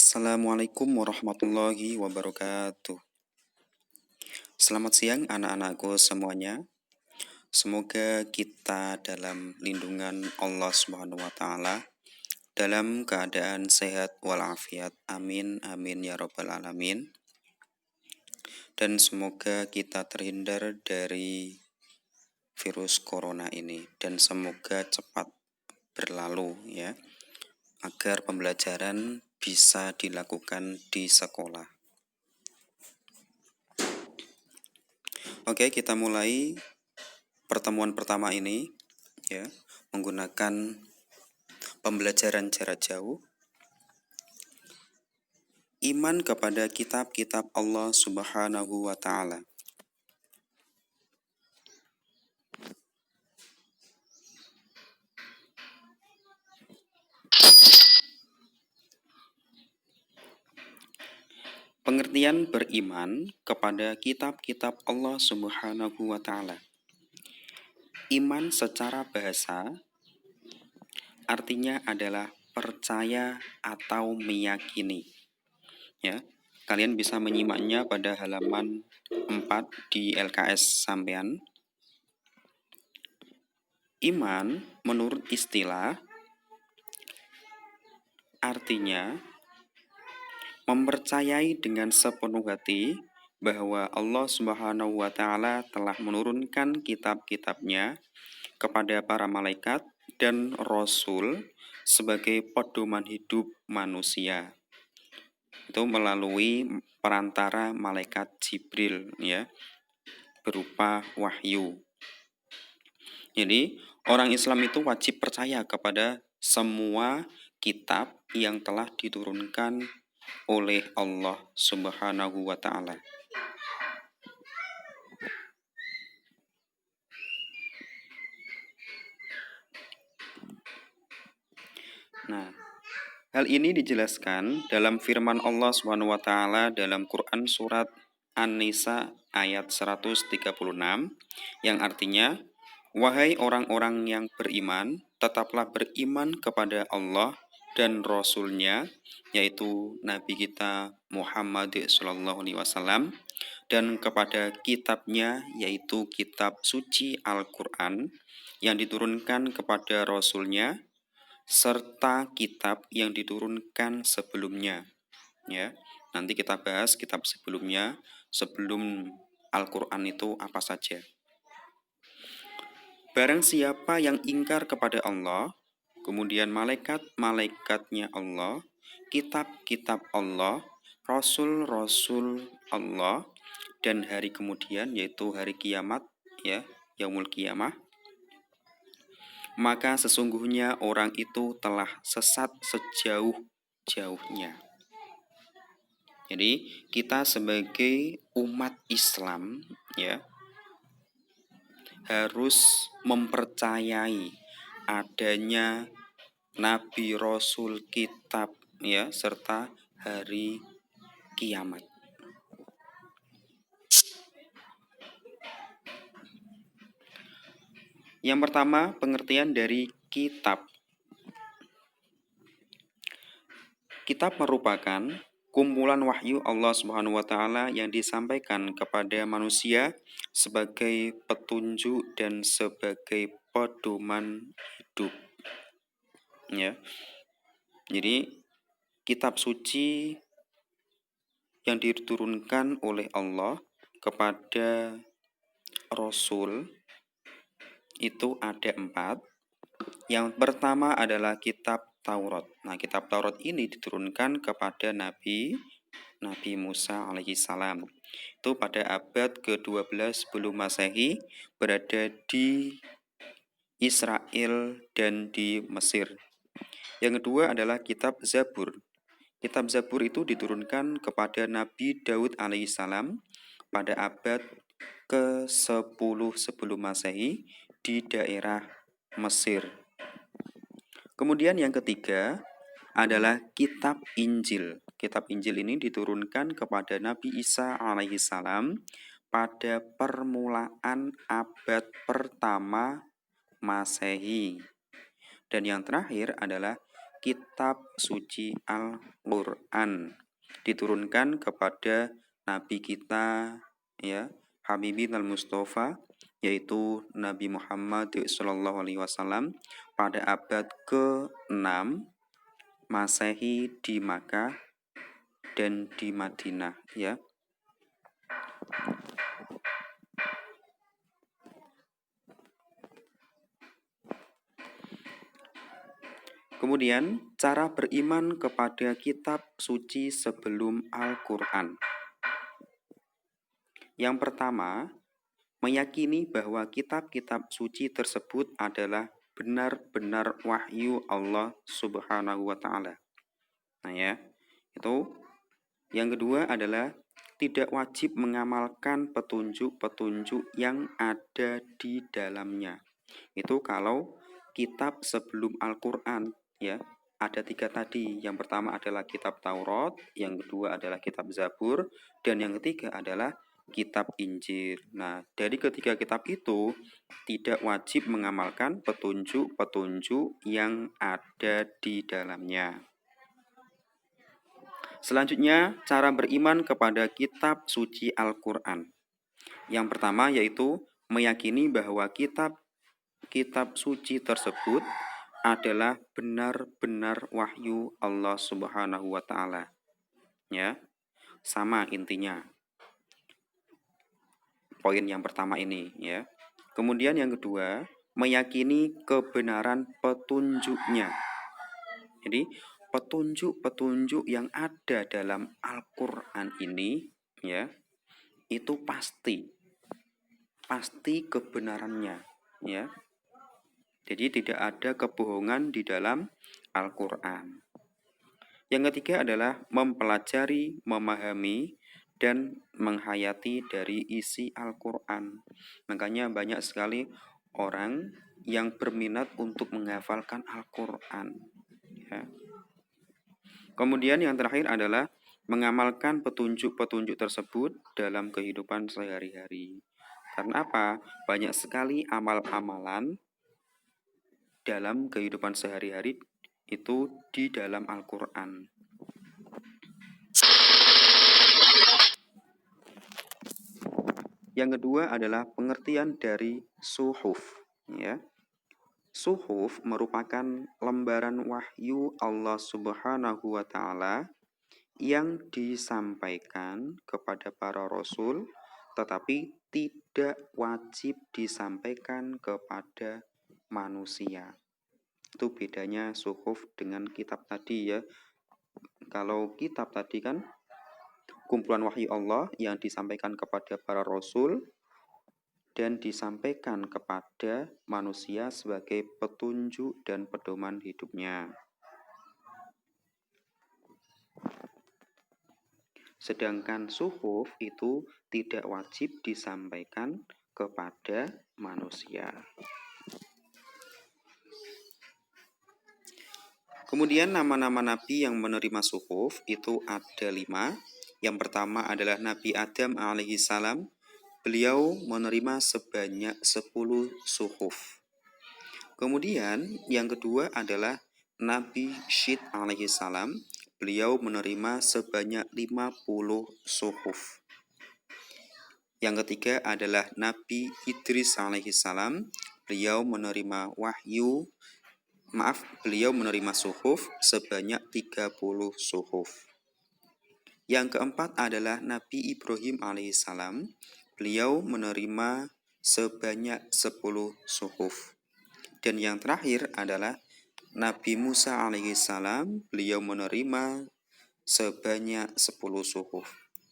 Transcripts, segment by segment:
Assalamualaikum warahmatullahi wabarakatuh. Selamat siang anak-anakku semuanya. Semoga kita dalam lindungan Allah Subhanahu wa taala dalam keadaan sehat walafiat. Amin amin ya rabbal alamin. Dan semoga kita terhindar dari virus corona ini dan semoga cepat berlalu ya, agar pembelajaran bisa dilakukan di sekolah. Oke, kita mulai pertemuan pertama ini ya, menggunakan pembelajaran jarak jauh. Iman kepada kitab-kitab Allah Subhanahu wa taala. Pengertian beriman kepada kitab-kitab Allah Subhanahu wa taala. Iman secara bahasa artinya adalah percaya atau meyakini. Ya, kalian bisa menyimaknya pada halaman 4 di LKS sampean. Iman menurut istilah artinya mempercayai dengan sepenuh hati bahwa Allah Subhanahu wa taala telah menurunkan kitab-kitabnya kepada para malaikat dan rasul sebagai pedoman hidup manusia. Itu melalui perantara malaikat Jibril ya, berupa wahyu. Jadi, orang Islam itu wajib percaya kepada semua kitab yang telah diturunkan oleh Allah Subhanahu wa taala. Nah, hal ini dijelaskan dalam firman Allah Subhanahu wa taala dalam Quran surat An-Nisa ayat 136 yang artinya, wahai orang-orang yang beriman, tetaplah beriman kepada Allah dan Rasul-Nya, yaitu Nabi kita Muhammad SAW, dan kepada kitabnya, yaitu kitab suci Al-Quran, yang diturunkan kepada Rasul-Nya, serta kitab yang diturunkan sebelumnya. Ya, nanti kita bahas kitab sebelumnya, sebelum Al-Quran itu apa saja. Barang siapa yang ingkar kepada Allah, kemudian malaikat-malaikatnya Allah, kitab-kitab Allah, rasul-rasul Allah, dan hari kemudian yaitu hari kiamat ya, yaumul kiamah, maka sesungguhnya orang itu telah sesat sejauh-jauhnya. Jadi kita sebagai umat Islam ya, harus mempercayai adanya Nabi, Rasul, kitab ya, serta hari kiamat. Yang pertama, pengertian dari kitab. Kitab merupakan kumpulan wahyu Allah Subhanahu wa taala yang disampaikan kepada manusia sebagai petunjuk dan sebagai pedoman hidup. Ya. Jadi kitab suci yang diturunkan oleh Allah kepada Rasul itu ada 4. Yang pertama adalah kitab Taurat. Nah, kitab Taurat ini diturunkan kepada Nabi Musa alaihissalam. Itu pada abad ke-12 sebelum Masehi, berada di Israel dan di Mesir. Yang kedua adalah kitab Zabur. Kitab Zabur itu diturunkan kepada Nabi Daud alaihissalam pada abad ke-10 sebelum Masehi di daerah Mesir. Kemudian yang ketiga adalah kitab Injil. Kitab Injil ini diturunkan kepada Nabi Isa alaihissalam pada permulaan abad pertama Masehi. Dan yang terakhir adalah kitab suci Al-Qur'an. Diturunkan kepada Nabi kita, ya, Habibin al-Mustafa, yaitu Nabi Muhammad SAW pada abad ke-6 Masehi di Makkah dan di Madinah, ya. Kemudian, cara beriman kepada kitab suci sebelum Al-Qur'an. Yang pertama, meyakini bahwa kitab-kitab suci tersebut adalah benar-benar wahyu Allah Subhanahu wa taala. Nah, ya. Itu. Yang kedua adalah tidak wajib mengamalkan petunjuk-petunjuk yang ada di dalamnya. Itu kalau kitab sebelum Al-Qur'an, ya. Ada 3 tadi. Yang pertama adalah kitab Taurat, yang kedua adalah kitab Zabur, dan yang ketiga adalah kitab Injil. Nah, dari ketiga kitab itu tidak wajib mengamalkan petunjuk-petunjuk yang ada di dalamnya. Selanjutnya, cara beriman kepada kitab suci Al-Qur'an. Yang pertama yaitu meyakini bahwa kitab suci tersebut adalah benar-benar wahyu Allah Subhanahu wa taala. Ya. Sama intinya. Poin yang pertama ini, ya. Kemudian yang kedua, meyakini kebenaran petunjuknya. Jadi, petunjuk-petunjuk yang ada dalam Al-Qur'an ini, ya, itu pasti kebenarannya, ya. Jadi tidak ada kebohongan di dalam Al-Qur'an. Yang ketiga adalah mempelajari, memahami, dan menghayati dari isi Al-Qur'an. Makanya banyak sekali orang yang berminat untuk menghafalkan Al-Qur'an, ya. Kemudian yang terakhir adalah mengamalkan petunjuk-petunjuk tersebut dalam kehidupan sehari-hari. Karena apa? Banyak sekali amal-amalan dalam kehidupan sehari-hari itu di dalam Al-Qur'an. Yang kedua adalah pengertian dari suhuf, ya. Suhuf merupakan lembaran wahyu Allah Subhanahu wa taala yang disampaikan kepada para rasul, tetapi tidak wajib disampaikan kepada manusia. Itu bedanya suhuf dengan kitab tadi, ya. Kalau kitab tadi kan kumpulan wahyu Allah yang disampaikan kepada para rasul dan disampaikan kepada manusia sebagai petunjuk dan pedoman hidupnya. Sedangkan suhuf itu tidak wajib disampaikan kepada manusia. Kemudian nama-nama nabi yang menerima suhuf itu ada 5. Yang pertama adalah Nabi Adam alaihissalam. Beliau menerima sebanyak 10 suhuf. Kemudian yang kedua adalah Nabi Syed alaihissalam. Beliau menerima sebanyak 50 suhuf. Yang ketiga adalah Nabi Idris alaihissalam. Beliau menerima suhuf sebanyak 30 suhuf. Yang keempat adalah Nabi Ibrahim alaihissalam. Beliau menerima sebanyak 10 suhuf. Dan yang terakhir adalah Nabi Musa alaihissalam. Beliau menerima sebanyak 10 suhuf.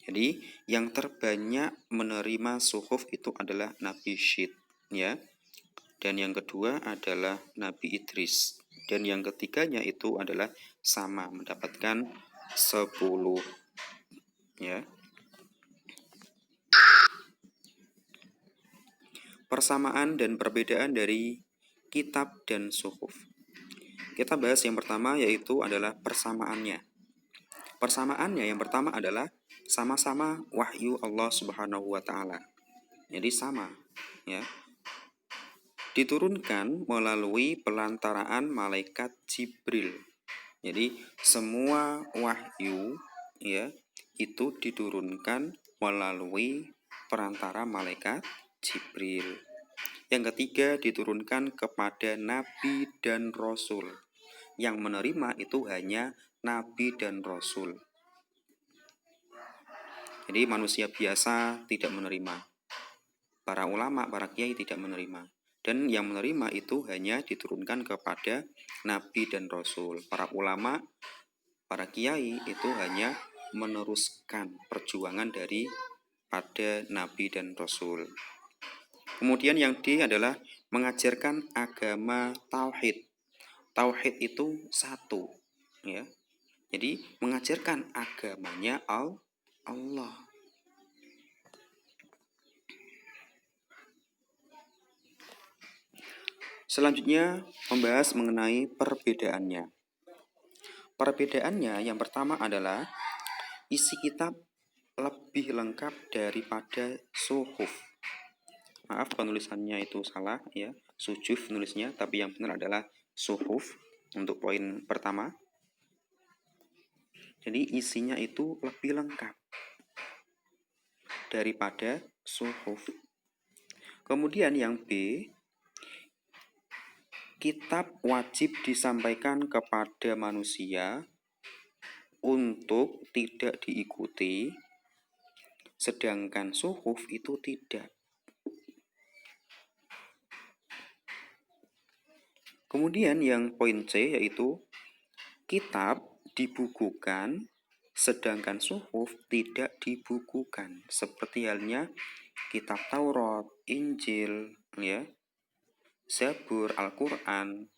Jadi yang terbanyak menerima suhuf itu adalah Nabi Syed, ya. Dan yang kedua adalah Nabi Idris. Dan yang ketiganya itu adalah sama, mendapatkan 10, ya. Persamaan dan perbedaan dari kitab dan suhuf. Kita bahas yang pertama yaitu adalah persamaannya. Persamaannya yang pertama adalah sama-sama wahyu Allah Subhanahu wa taala. Jadi sama, ya. Diturunkan melalui pelantaraan malaikat Jibril. Jadi semua wahyu ya itu diturunkan melalui perantara malaikat Jibril. Yang ketiga, diturunkan kepada nabi dan rasul. Yang menerima itu hanya nabi dan rasul. Jadi manusia biasa tidak menerima. Para ulama, para kiai tidak menerima. Dan yang menerima itu hanya diturunkan kepada nabi dan rasul. Para ulama, para kiai itu hanya meneruskan perjuangan dari pada nabi dan rasul. Kemudian yang D adalah mengajarkan agama tauhid. Tauhid itu satu, ya. Jadi mengajarkan agamanya Allah. Selanjutnya membahas mengenai perbedaannya. Perbedaannya yang pertama adalah isi kitab lebih lengkap daripada suhuf. Maaf penulisannya itu salah ya, sujuf nulisnya, tapi yang benar adalah suhuf untuk poin pertama. Jadi isinya itu lebih lengkap daripada suhuf. Kemudian yang B, kitab wajib disampaikan kepada manusia untuk tidak diikuti, sedangkan suhuf itu tidak. Kemudian yang poin C yaitu kitab dibukukan, sedangkan suhuf tidak dibukukan. Seperti halnya kitab Taurat, Injil, ya, Zabur, Al-Quran,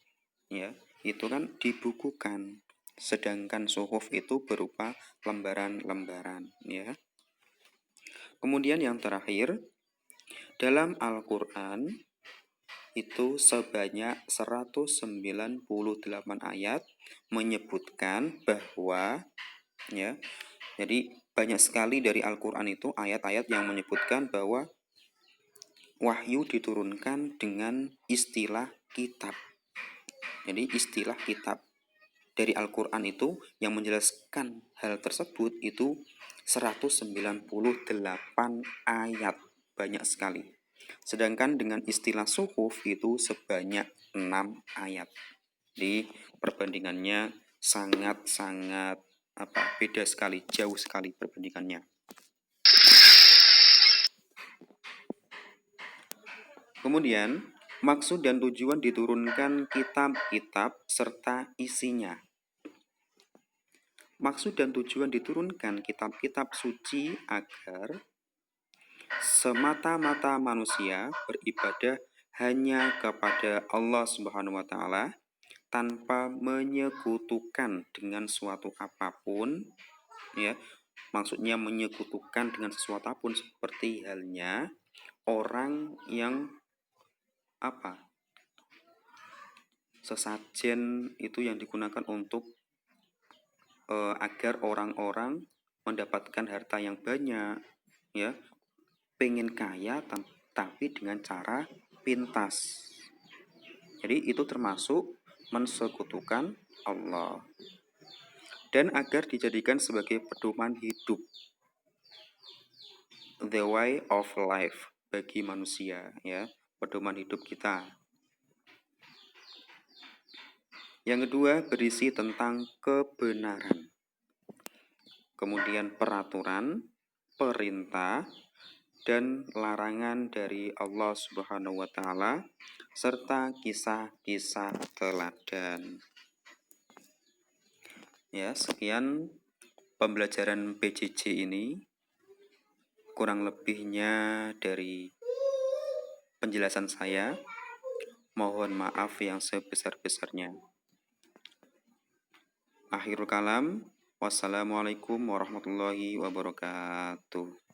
ya, itu kan dibukukan. Sedangkan suhuf itu berupa lembaran-lembaran, ya. Kemudian yang terakhir, dalam Al-Quran itu sebanyak 198 ayat menyebutkan bahwa ya, jadi banyak sekali dari Al-Quran itu ayat-ayat yang menyebutkan bahwa wahyu diturunkan dengan istilah kitab. Jadi istilah kitab dari Al-Quran itu yang menjelaskan hal tersebut itu 198 ayat, banyak sekali. Sedangkan dengan istilah suhuf itu sebanyak 6 ayat. Jadi perbandingannya sangat-sangat beda sekali, jauh sekali perbandingannya. Kemudian, maksud dan tujuan diturunkan kitab-kitab serta isinya. Maksud dan tujuan diturunkan kitab-kitab suci agar semata-mata manusia beribadah hanya kepada Allah Subhanahu wa taala tanpa menyekutukan dengan suatu apapun, ya. Maksudnya menyekutukan dengan sesuatu apapun seperti halnya orang yang sesajen itu yang digunakan untuk agar orang-orang mendapatkan harta yang banyak, ya. Pengen kaya tapi dengan cara pintas. Jadi itu termasuk mensekutukan Allah. Dan agar dijadikan sebagai pedoman hidup, the way of life bagi manusia, ya, pedoman hidup kita. Yang kedua berisi tentang kebenaran. Kemudian peraturan, perintah, dan larangan dari Allah Subhanahu wa taala serta kisah-kisah teladan. Ya, sekian pembelajaran PJJ ini. Kurang lebihnya dari penjelasan saya, mohon maaf yang sebesar-besarnya. Akhirul kalam, wassalamualaikum warahmatullahi wabarakatuh.